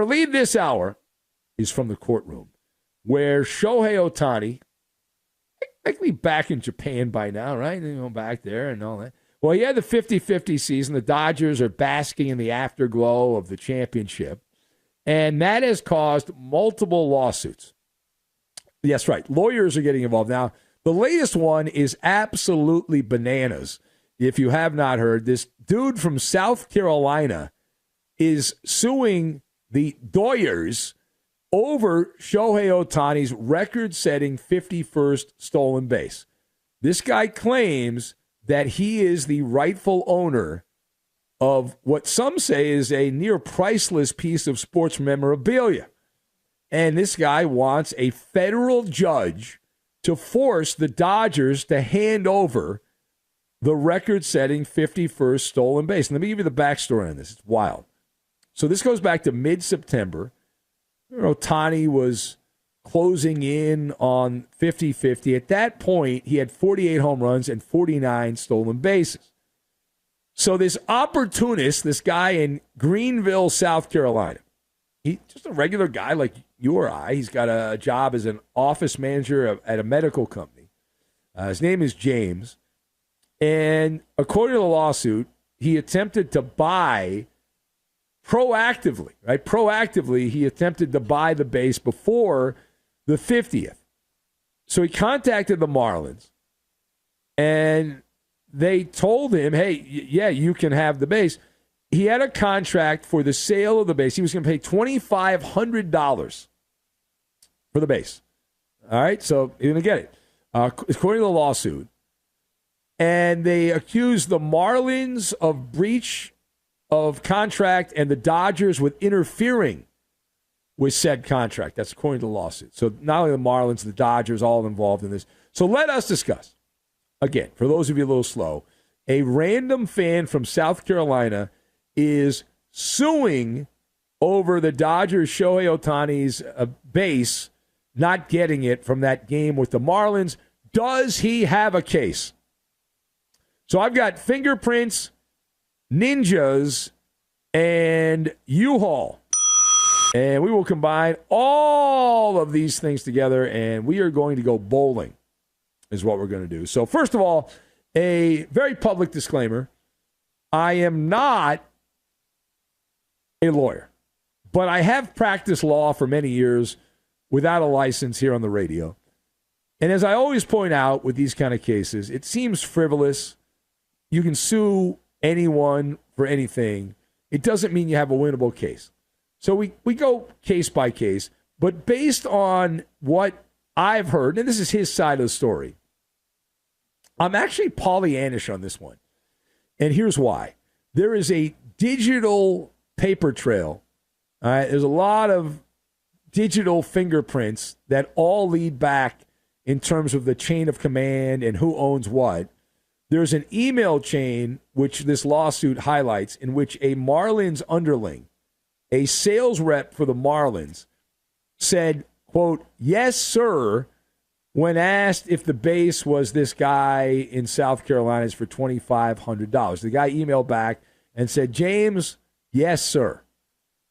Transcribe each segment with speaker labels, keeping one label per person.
Speaker 1: our lead this hour is from the courtroom, where Shohei Ohtani, likely back in Japan by now, right? Back there and all that. Well, he had the 50-50 season. The Dodgers are basking in the afterglow of the championship, and that has caused multiple lawsuits. Yes, right. Lawyers are getting involved. Now, the latest one is absolutely bananas. If you have not heard, this dude from South Carolina is suing the Doyers over Shohei Ohtani's record-setting 51st stolen base. This guy claims that he is the rightful owner of what some say is a near priceless piece of sports memorabilia. And this guy wants a federal judge to force the Dodgers to hand over the record-setting 51st stolen base. And let me give you the backstory on this. It's wild. So this goes back to mid-September. Ohtani was closing in on 50-50. At that point, he had 48 home runs and 49 stolen bases. So this opportunist, this guy in Greenville, South Carolina, he's just a regular guy like you or I. He's got a job as an office manager at a medical company. His name is James. And according to the lawsuit, he attempted to buy proactively, right? Proactively, he attempted to buy the base before the 50th. So he contacted the Marlins, and they told him, hey, yeah, you can have the base. He had a contract for the sale of the base. He was going to pay $2,500 for the base. All right, so you're going to get it. According to the lawsuit, and they accused the Marlins of breach of contract and the Dodgers with interfering with said contract. That's according to the lawsuit. So not only the Marlins, the Dodgers, all involved in this. So let us discuss. Again, for those of you a little slow, a random fan from South Carolina is suing over the Dodgers Shohei Ohtani's base, not getting it from that game with the Marlins. Does he have a case? So I've got fingerprints, ninjas, and U-Haul. And we will combine all of these things together, and we are going to go bowling, is what we're going to do. So first of all, a very public disclaimer. I am not a lawyer, but I have practiced law for many years without a license here on the radio. And as I always point out with these kind of cases, it seems frivolous. You can sue anyone for anything. It doesn't mean you have a winnable case. So we go case by case, but based on what I've heard, and this is his side of the story, I'm actually Pollyannish on this one. And here's why. There is a digital paper trail. All right, there's a lot of digital fingerprints that all lead back in terms of the chain of command and who owns what. There's an email chain, which this lawsuit highlights, in which a Marlins underling, a sales rep for the Marlins, said, quote, yes, sir, when asked if the base was this guy in South Carolina's for $2,500. The guy emailed back and said, James, yes, sir.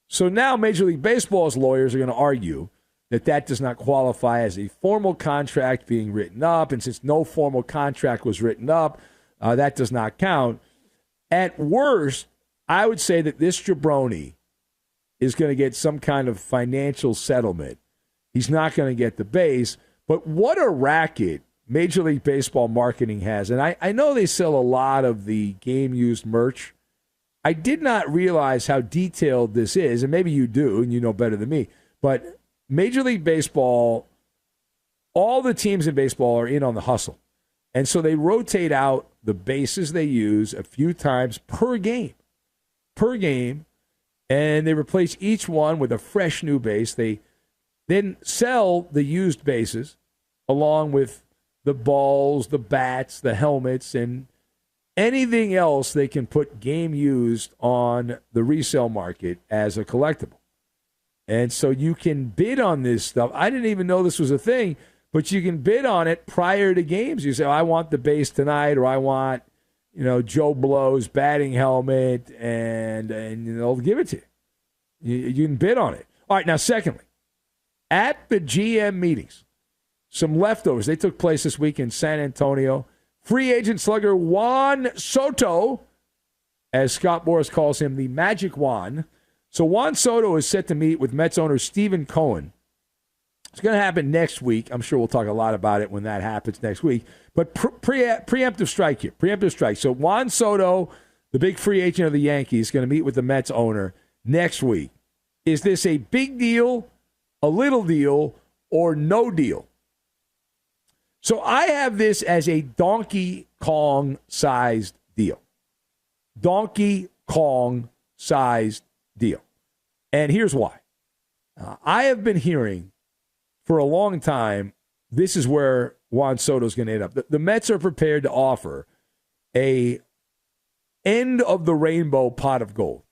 Speaker 1: So now Major League Baseball's lawyers are going to argue that that does not qualify as a formal contract being written up. And since no formal contract was written up, that does not count. At worst, I would say that this jabroni is going to get some kind of financial settlement. He's not going to get the base. But what a racket Major League Baseball marketing has. And I know they sell a lot of the game-used merch. I did not realize how detailed this is, and maybe you do, and you know better than me. But Major League Baseball, all the teams in baseball are in on the hustle. And so they rotate out the bases they use a few times per game, and they replace each one with a fresh new base. They then sell the used bases along with the balls, the bats, the helmets, and anything else they can put game used on the resale market as a collectible. And so you can bid on this stuff. I didn't even know this was a thing, but you can bid on it prior to games. You say, I want the base tonight, or I want, Joe Blow's batting helmet, and they'll give it to you. You can bid on it. All right, now, secondly, at the GM meetings, some leftovers. They took place this week in San Antonio. Free agent slugger Juan Soto, as Scott Morris calls him, the Magic Juan. So Juan Soto is set to meet with Mets owner Steven Cohen. It's going to happen next week. I'm sure we'll talk a lot about it when that happens next week. But preemptive strike here. Preemptive strike. So Juan Soto, the big free agent of the Yankees, is going to meet with the Mets owner next week. Is this a big deal, a little deal, or no deal? So I have this as a Donkey Kong-sized deal. Donkey Kong-sized deal. And here's why. I have been hearing for a long time, this is where Juan Soto is going to end up. The Mets are prepared to offer a end of the rainbow pot of gold.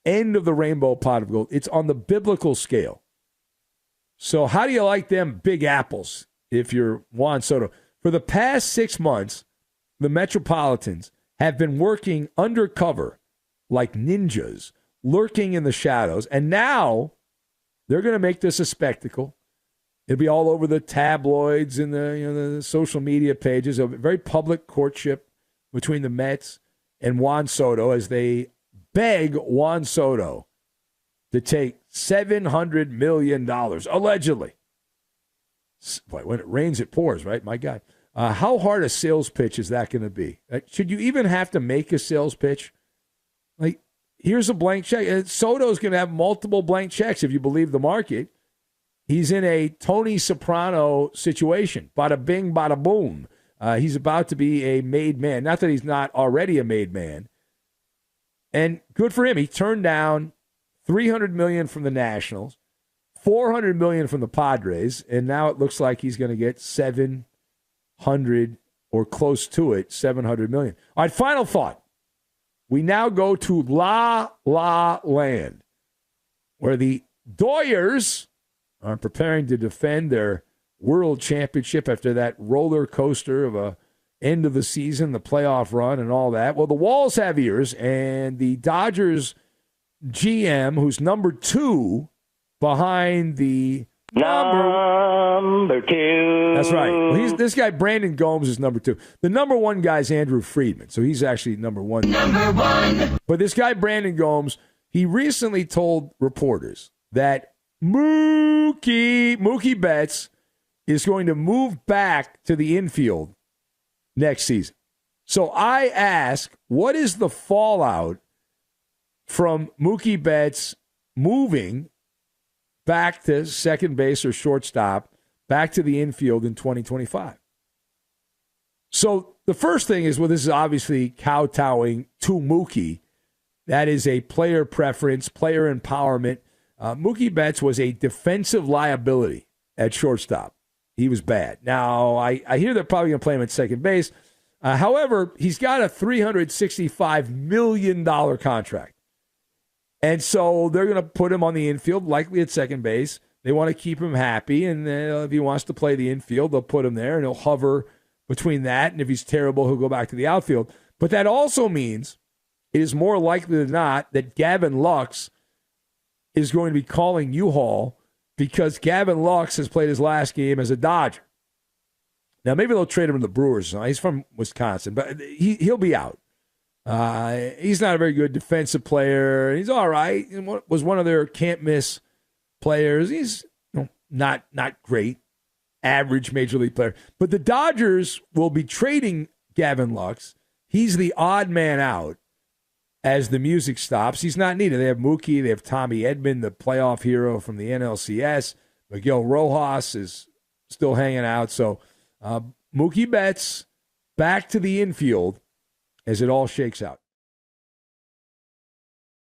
Speaker 1: End of the rainbow pot of gold. It's on the biblical scale. So how do you like them big apples if you're Juan Soto? For the past 6 months, the Metropolitans have been working undercover like ninjas, lurking in the shadows. And now they're going to make this a spectacle. It'll be all over the tabloids and the social media pages. A very public courtship between the Mets and Juan Soto as they beg Juan Soto to take $700 million, allegedly. Boy, when it rains, it pours, right? My God. How hard a sales pitch is that going to be? Should you even have to make a sales pitch? Like, here's a blank check. Soto's going to have multiple blank checks if you believe the market. He's in a Tony Soprano situation. Bada bing, bada boom. He's about to be a made man. Not that he's not already a made man. And good for him. He turned down $300 million from the Nationals, $400 million from the Padres, and now it looks like he's going to get $700 or close to it, $700 million. All right, final thought. We now go to La La Land, where the Doyers are preparing to defend their world championship after that roller coaster of a end of the season, the playoff run, and all that. Well, the Walls have ears, and the Dodgers GM, who's number 2 behind the number 2. That's right. Well, this guy, Brandon Gomes, is number 2. The number 1 guy is Andrew Friedman, so he's actually number 1. Number 1. But this guy, Brandon Gomes, he recently told reporters that Mookie Betts is going to move back to the infield next season. So I ask, what is the fallout from Mookie Betts moving back to second base or shortstop, back to the infield in 2025? So the first thing is, well, this is obviously kowtowing to Mookie. That is a player preference, player empowerment. Mookie Betts was a defensive liability at shortstop. He was bad. Now, I hear they're probably going to play him at second base. However, he's got a $365 million contract. And so they're going to put him on the infield, likely at second base. They want to keep him happy, and if he wants to play the infield, they'll put him there, and he'll hover between that. And if he's terrible, he'll go back to the outfield. But that also means it is more likely than not that Gavin Lux is going to be calling U-Haul because Gavin Lux has played his last game as a Dodger. Now, maybe they'll trade him to the Brewers. He's from Wisconsin, but he'll be out. He's not a very good defensive player. He's all right. He was one of their can't-miss players. He's not great, average major league player. But the Dodgers will be trading Gavin Lux. He's the odd man out as the music stops. He's not needed. They have Mookie. They have Tommy Edman, the playoff hero from the NLCS. Miguel Rojas is still hanging out. So Mookie Betts back to the infield as it all shakes out.